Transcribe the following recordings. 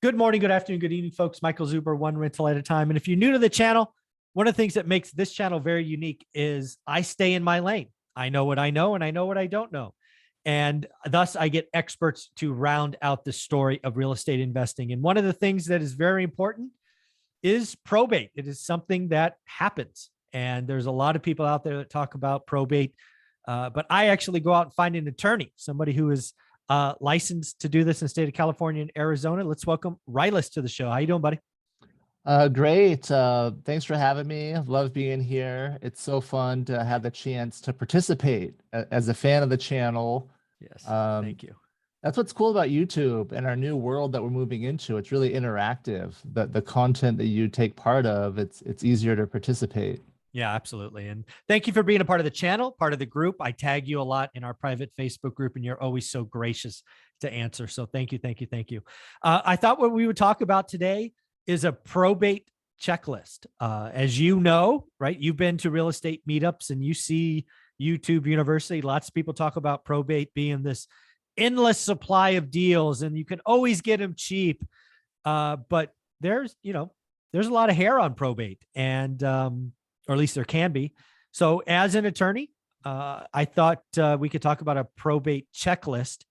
Good morning, good afternoon, good evening, folks. Michael Zuber, one rental at a time. And if you're new to the channel, one of the things that makes this channel very unique is I stay in my lane. I know what I know and I know what I don't know. And thus I get experts to round out the story of real estate investing. And one of the things that is very important is probate. It is something that happens. And there's a lot of people out there that talk about probate. But I actually go out and find an attorney, somebody who is licensed to do this in the state of California and Arizona. Let's welcome Rylas to the show. How you doing, buddy? Great. Thanks for having me. I love being here. It's so fun to have the chance to participate as a fan of the channel. Yes, thank you. That's what's cool about YouTube and our new world that we're moving into. It's really interactive. The content that you take part of, it's easier to participate. Yeah, absolutely. And thank you for being a part of the channel, part of the group. I tag you a lot in our private Facebook group, and you're always so gracious to answer. So thank you, thank you, thank you. I thought what we would talk about today is a probate checklist. As you know, right, you've been to real estate meetups and you see YouTube University. Lots of people talk about probate being this endless supply of deals, and you can always get them cheap. But there's a lot of hair on probate, and or at least there can be. So as an attorney, I thought we could talk about a probate checklist,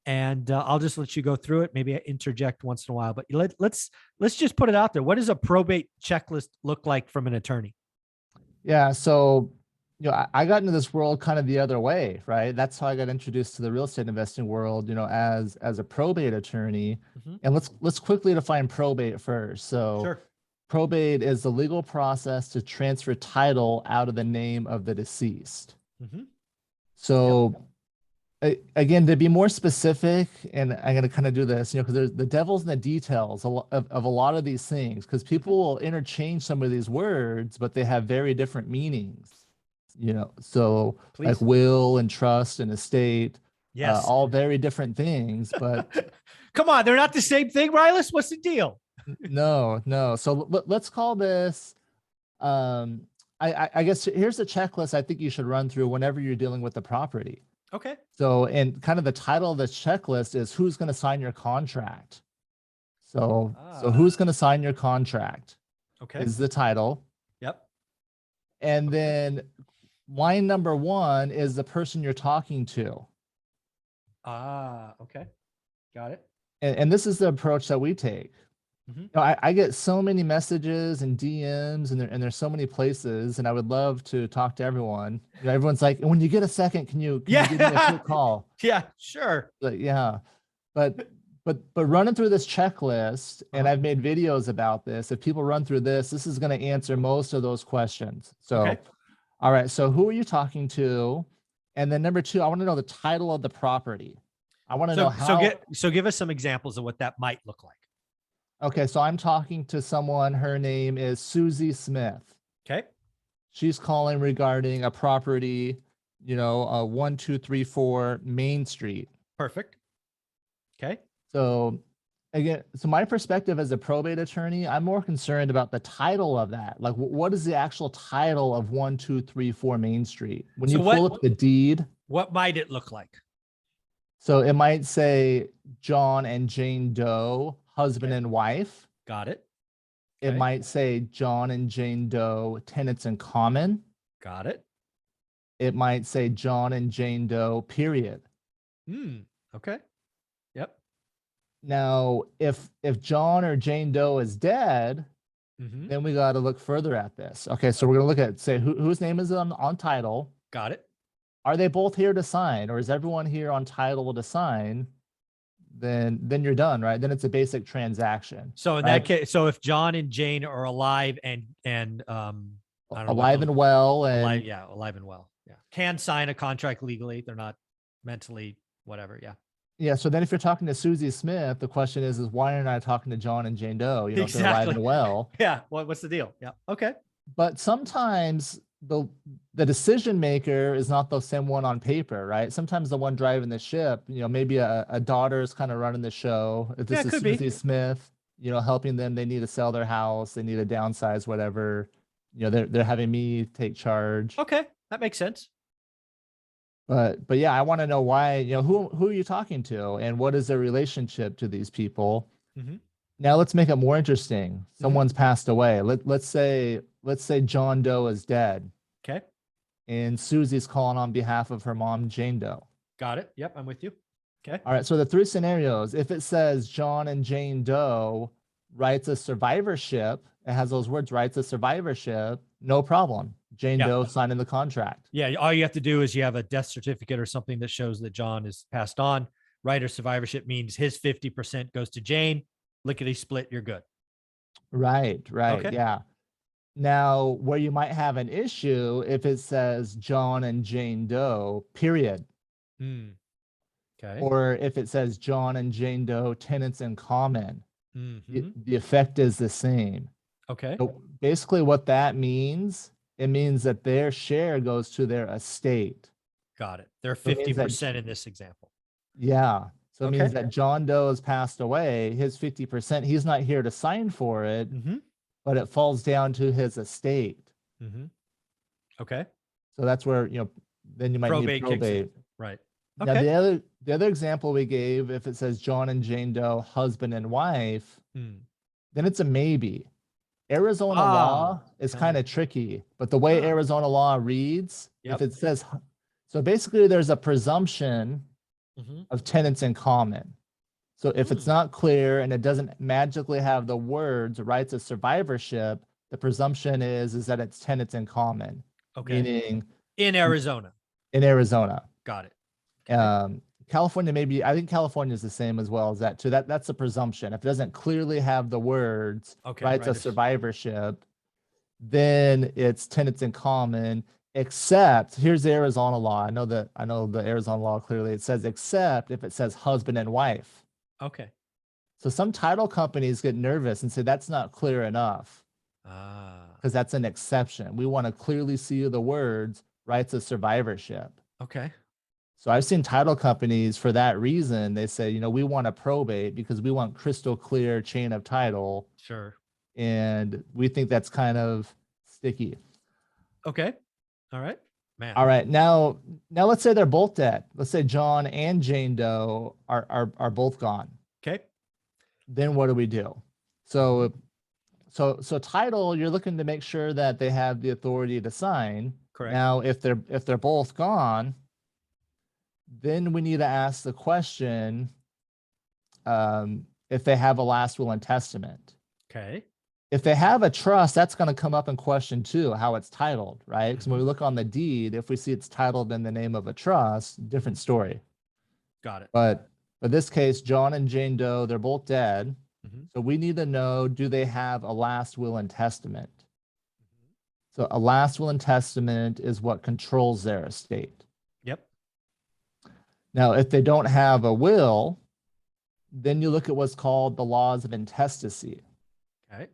and I'll just let you go through it. Maybe I interject once in a while, but let's just put it out there. What does a probate checklist look like from an attorney? Yeah. So, I got into this world kind of the other way, right? That's how I got introduced to the real estate investing world, as a probate attorney. Mm-hmm. And let's quickly define probate first. So sure. Probate is the legal process to transfer title out of the name of the deceased. Mm-hmm. So again, to be more specific, and I'm going to kind of do this, because there's the devil's in the details of a lot of these things, because people will interchange some of these words, but they have very different meanings, so please. Like will and trust and estate, yes, all very different things, but come on, they're not the same thing, Rylas. What's the deal? No. So let's call this, I guess here's a checklist I think you should run through whenever you're dealing with the property. Okay. So, and kind of the title of this checklist is who's going to sign your contract. So who's going to sign your contract? Okay. Is the title. Yep. And then line number 1 is the person you're talking to. Okay. Got it. And this is the approach that we take. Mm-hmm. I get so many messages and DMs, and there's so many places, and I would love to talk to everyone. Everyone's like, when you get a second, can you give me a quick call? Yeah, sure. But yeah, but running through this checklist, and I've made videos about this. If people run through this is going to answer most of those questions. So, okay. All right. So who are you talking to? And then number 2, I want to know the title of the property. I want to know how. So give us some examples of what that might look like. Okay, so I'm talking to someone, her name is Susie Smith. Okay. She's calling regarding a property, 1234 Main Street. Perfect. Okay. So again, my perspective as a probate attorney, I'm more concerned about the title of that. Like, what is the actual title of 1234 Main Street? When you pull up the deed. What might it look like? So it might say John and Jane Doe, husband and wife. Got it. Okay. It might say John and Jane Doe, tenants in common. Got it. It might say John and Jane Doe, period. Okay. Yep. Now, if John or Jane Doe is dead, then we got to look further at this. Okay, so we're going to look at, say, whose name is on title. Got it. Are they both here to sign, or is everyone here on title to sign? Then you're done, right? Then it's a basic transaction. So in that case, so if John and Jane are alive and I don't know, alive and well, and alive and well, yeah, can sign a contract legally. They're not mentally whatever. Yeah. So then if you're talking to Susie Smith, the question is why aren't I talking to John and Jane Doe? If they're alive and well. Yeah. What's the deal? Yeah. Okay. But sometimes the decision maker is not the same one on paper, right? Sometimes the one driving the ship, maybe a daughter is kind of running the show. If this is Susie Smith, helping them, they need to sell their house, they need to downsize, whatever. They're having me take charge. Okay, that makes sense. But yeah, I want to know why, who are you talking to, and what is their relationship to these people? Now let's make it more interesting. Someone's passed away. Let's say John Doe is dead Okay. and Susie's calling on behalf of her mom, Jane Doe. Got it. Yep. I'm with you. Okay. All right. So the three scenarios, if it says John and Jane Doe writes a survivorship, it has those words, writes a survivorship, no problem. Jane Doe signing the contract. Yeah. All you have to do is you have a death certificate or something that shows that John is passed on. Right. Or survivorship means his 50% goes to Jane. Lickety split. You're good. Right. Right. Okay. Yeah. Now, where you might have an issue if it says John and Jane Doe, period. Okay. Or if it says John and Jane Doe, tenants in common, the effect is the same. Okay. So basically what that means, it means that their share goes to their estate. Got it. They're 50% in this example. Yeah. So it means that John Doe has passed away, his 50%, he's not here to sign for it, but it falls down to his estate. Okay. So that's where, then you might need probate. Right. Okay. Now the other example we gave, if it says John and Jane Doe, husband and wife, then it's a maybe. Arizona law is kind of tricky, but the way Arizona law reads, if it says, so basically there's a presumption of tenants in common. So if it's not clear and it doesn't magically have the words rights of survivorship, the presumption is that it's tenants in common. Okay. Meaning in Arizona. In Arizona. Got it. Okay. California, maybe, I think California is the same as well as that too. That's a presumption. If it doesn't clearly have the words rights of survivorship, then it's tenants in common, except here's the Arizona law. I know the Arizona law clearly, it says except if it says husband and wife. Okay. So some title companies get nervous and say that's not clear enough. Because that's an exception. We want to clearly see the words rights of survivorship. Okay. So I've seen title companies for that reason. They say, we want to probate because we want crystal clear chain of title. Sure. And we think that's kind of sticky. Okay. All right. Man. All right. Now let's say they're both dead. Let's say John and Jane Doe are both gone. Okay. Then what do we do? So title, you're looking to make sure that they have the authority to sign. Correct. Now, if they're both gone, then we need to ask the question if they have a last will and testament. Okay. If they have a trust, that's going to come up in question too, how it's titled, right? Because when we look on the deed, if we see it's titled in the name of a trust, different story. Got it. But in this case, John and Jane Doe, they're both dead. So we need to know, do they have a last will and testament? So a last will and testament is what controls their estate. Yep. Now, if they don't have a will, then you look at what's called the laws of intestacy. Okay.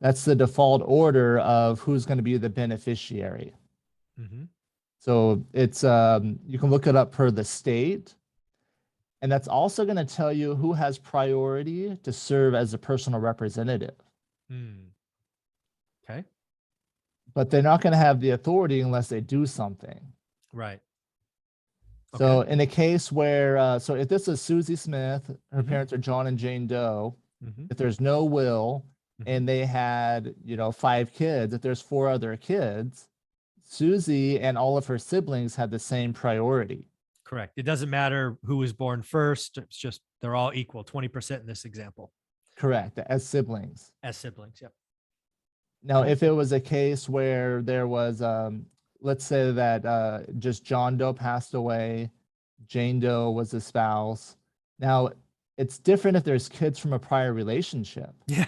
That's the default order of who's going to be the beneficiary. So it's you can look it up per the state. And that's also going to tell you who has priority to serve as a personal representative. Okay. But they're not going to have the authority unless they do something. Right. So in a case where, so if this is Susie Smith, her parents are John and Jane Doe, if there's no will and they had, 5 kids, if there's 4 other kids, Susie and all of her siblings had the same priority. Correct. It doesn't matter who was born first. It's just they're all equal, 20% in this example. Correct. As siblings. As siblings. Yep. Now, if it was a case where there was, let's say that just John Doe passed away, Jane Doe was the spouse. Now, it's different if there's kids from a prior relationship. Yeah.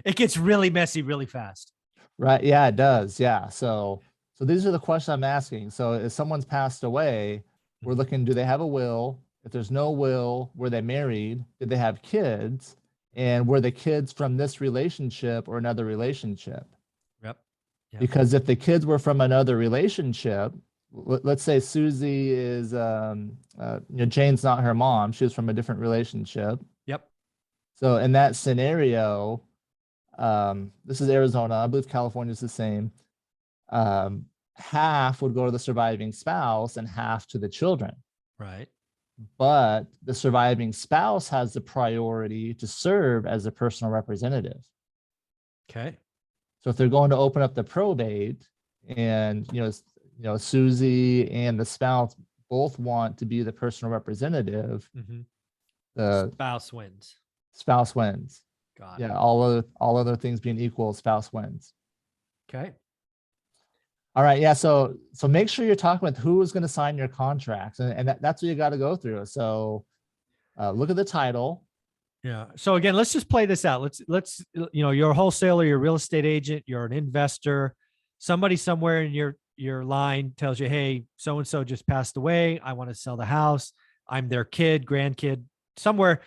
It gets really messy really fast. Right. Yeah, it does. Yeah. So these are the questions I'm asking. So if someone's passed away, we're looking, do they have a will? If there's no will, were they married? Did they have kids? And were the kids from this relationship or another relationship? Yep. Because if the kids were from another relationship, let's say Susie is, Jane's not her mom. She was from a different relationship. Yep. So in that scenario, this is Arizona. I believe California is the same. Half would go to the surviving spouse and half to the children. Right. but the surviving spouse has the priority to serve as a personal representative. Okay. So if they're going to open up the probate and, Susie and the spouse both want to be the personal representative, the Spouse wins. spouse wins. Got it. Yeah, all other things being equal, spouse wins. Okay. All right. Yeah. So make sure you're talking with who is going to sign your contracts, and that's what you got to go through. So look at the title. Yeah. So again, let's just play this out. Let's you're a wholesaler, you're a real estate agent, you're an investor. Somebody somewhere in your line tells you, hey, so and so just passed away. I want to sell the house. I'm their kid, grandkid, somewhere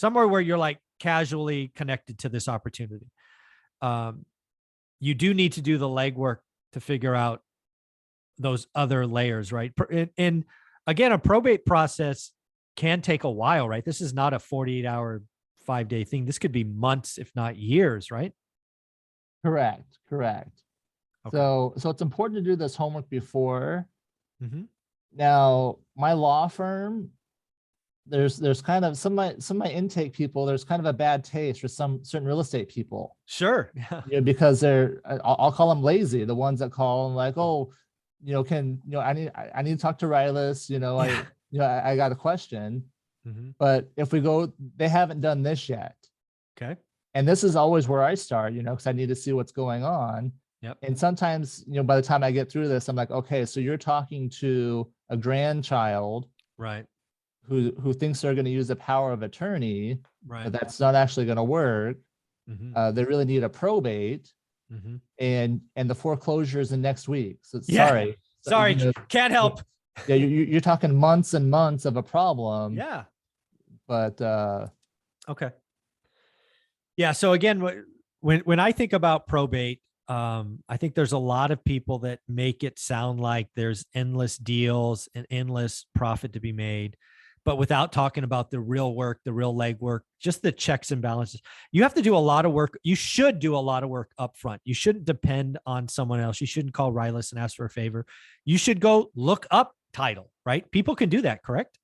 where you're like casually connected to this opportunity. You do need to do the legwork to figure out those other layers, right? And again, a probate process can take a while, right? This is not a 48-hour, 5-day thing. This could be months, if not years, right? Correct. Okay. So it's important to do this homework before. Now, my law firm, there's kind of some of my intake people, there's kind of a bad taste for some certain real estate people. Sure. Because I'll call them lazy, the ones that call and like, oh, I need to talk to Rylas, I got a question. But if we go, they haven't done this yet. Okay. And this is always where I start, because I need to see what's going on. Yep. And sometimes, by the time I get through this, I'm like, okay, so you're talking to a grandchild, right, who thinks they're going to use the power of attorney, right, but that's not actually going to work. They really need a probate, and the foreclosure is in next week. So sorry, can't help. Yeah, you're talking months and months of a problem. Yeah. But okay. Yeah. So again, when I think about probate, I think there's a lot of people that make it sound like there's endless deals and endless profit to be made, but without talking about the real work, the real legwork, just the checks and balances. You have to do a lot of work. You should do a lot of work up front. You shouldn't depend on someone else. You shouldn't call Rylas and ask for a favor. You should go look up title, right? People can do that, correct?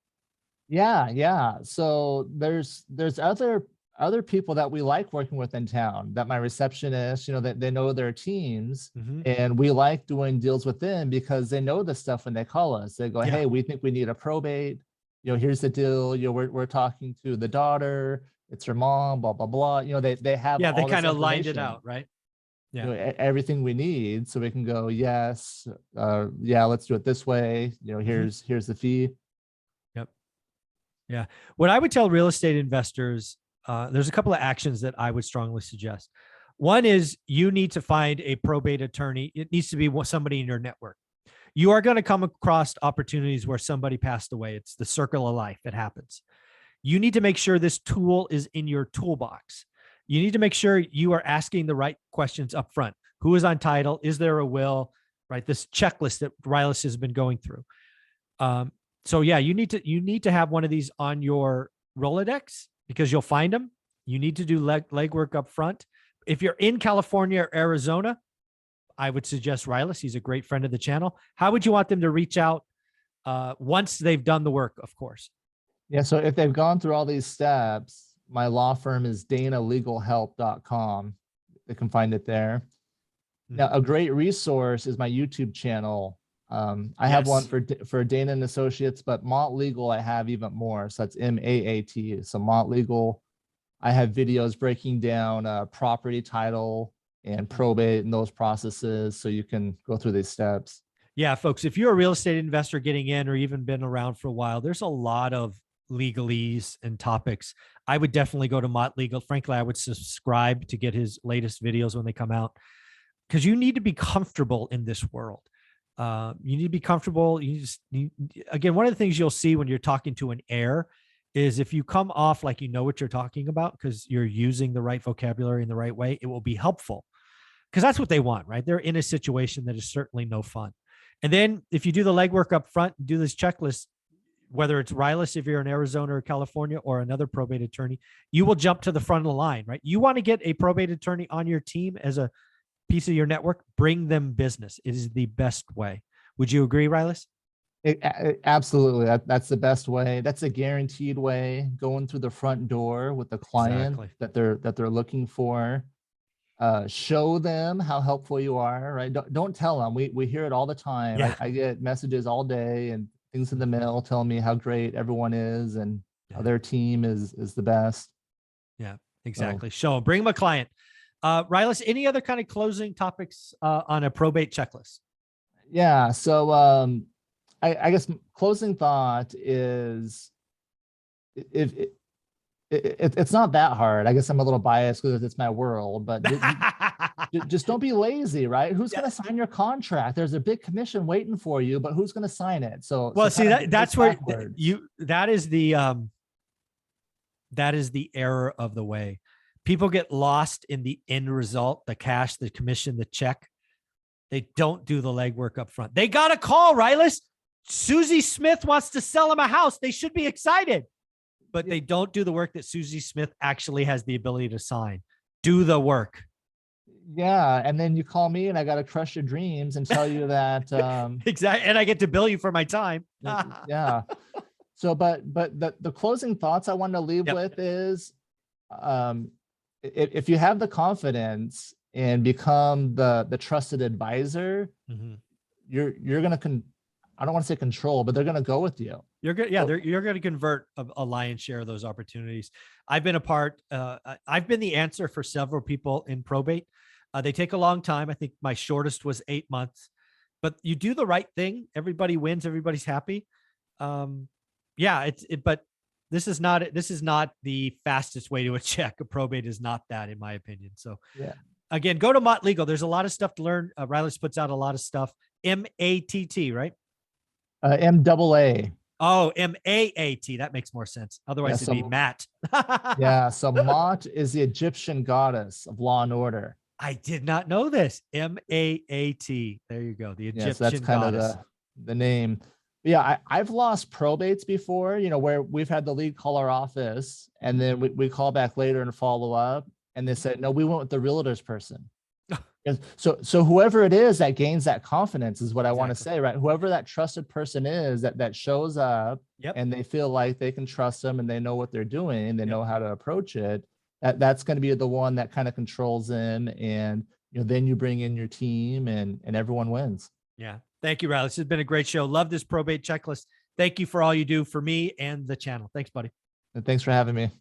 Yeah. So there's other people that we like working with in town, that my receptionist, that they know their teams, and we like doing deals with them because they know the stuff when they call us. They go, hey, we think we need a probate. Here's the deal. We're talking to the daughter. It's her mom, blah, blah, blah. They have, they kind of lined it out, right? Yeah. Everything we need, so we can go, yes, let's do it this way. Here's the fee. Yep. Yeah. What I would tell real estate investors, there's a couple of actions that I would strongly suggest. One is you need to find a probate attorney. It needs to be somebody in your network. You are going to come across opportunities where somebody passed away. It's the circle of life. It happens. You need to make sure this tool is in your toolbox. You need to make sure you are asking the right questions up front. Who is on title? Is there a will? Right? This checklist that Rylas has been going through. So yeah, you need to have one of these on your Rolodex because you'll find them. You need to do legwork up front. If you're in California or Arizona, I would suggest Rylas. He's a great friend of the channel. How would you want them to reach out once they've done the work, of course? Yeah. So if they've gone through all these steps, my law firm is danalegalhelp.com. They can find it there. Now, a great resource is my YouTube channel. I have one for Dana and Associates, but Mott Legal, I have even more. So that's MAAT. So Mott Legal, I have videos breaking down property title and probate and those processes, so you can go through these steps. Yeah, folks, if you're a real estate investor getting in or even been around for a while, there's a lot of legalese and topics. I would definitely go to Mott Legal. Frankly, I would subscribe to get his latest videos when they come out, because you need to be comfortable in this world. You need to be comfortable. Again, one of the things you'll see when you're talking to an heir is if you come off like you know what you're talking about because you're using the right vocabulary in the right way, it will be helpful. Because that's what they want, right? They're in a situation that is certainly no fun. And then if you do the legwork up front, do this checklist, whether it's Rylas, if you're in Arizona or California, or another probate attorney, you will jump to the front of the line, right? You want to get a probate attorney on your team as a piece of your network, bring them business. It is the best way. Would you agree, Rylas? Absolutely. That's the best way. That's a guaranteed way, going through the front door with the client Exactly. that they're looking for. Show them how helpful you are, right? Don't tell them. We hear it all the time. Yeah. I get messages all day and things in the mail telling me how great everyone is and how Yeah. their team is the best. Yeah, So, exactly. Show them, bring them a client. Rylas, any other kind of closing topics on a probate checklist? yeah. So I guess closing thought is if it's not that hard. I guess I'm a little biased because it's my world, but just don't be lazy, right? Who's Yeah. going to sign your contract? There's a big commission waiting for you, but who's going to sign it? So, Well, see, kind of that's work where backwards. that is the error of the way. People get lost in the end result, the cash, the commission, the check. They don't do the legwork up front. They got a call, Rylas. Susie Smith wants to sell them a house. They should be excited, but they don't do the work that Susie Smith actually has the ability to sign. Do the work. Yeah, and then you call me and I got to crush your dreams and tell you that Exactly, and I get to bill you for my time. yeah. So but the closing thoughts I want to leave with is if you have the confidence and become the trusted advisor, you're going to I don't want to say control, but they're going to go with you. You're good. Yeah, you're going to convert a lion's share of those opportunities. I've been a part. I've been the answer for several people in probate. They take a long time. I think my shortest was 8 months, but you do the right thing. Everybody wins. Everybody's happy. Yeah, but this is not the fastest way to a check. A probate is not that, in my opinion. So yeah. Again, go to Mott Legal. There's a lot of stuff to learn. Rylas puts out a lot of stuff. MATT, right? MAA. Oh, MAAT. That makes more sense. Otherwise, it'd be Matt. Yeah. So Mott is the Egyptian goddess of law and order. I did not know this. MAAT. There you go. The Egyptian that's kind goddess. of the name. Yeah, I've lost probates before, where we've had the lead call our office and then we call back later and follow up. And they said, no, we went with the realtor's person. So whoever it is that gains that confidence is what I want to say, right? Whoever that trusted person is that shows up and they feel like they can trust them and they know what they're doing, they know how to approach it. That's going to be the one that kind of controls them. And, then you bring in your team and everyone wins. Yeah. Thank you, Rylas. This has been a great show. Love this probate checklist. Thank you for all you do for me and the channel. Thanks, buddy. And thanks for having me.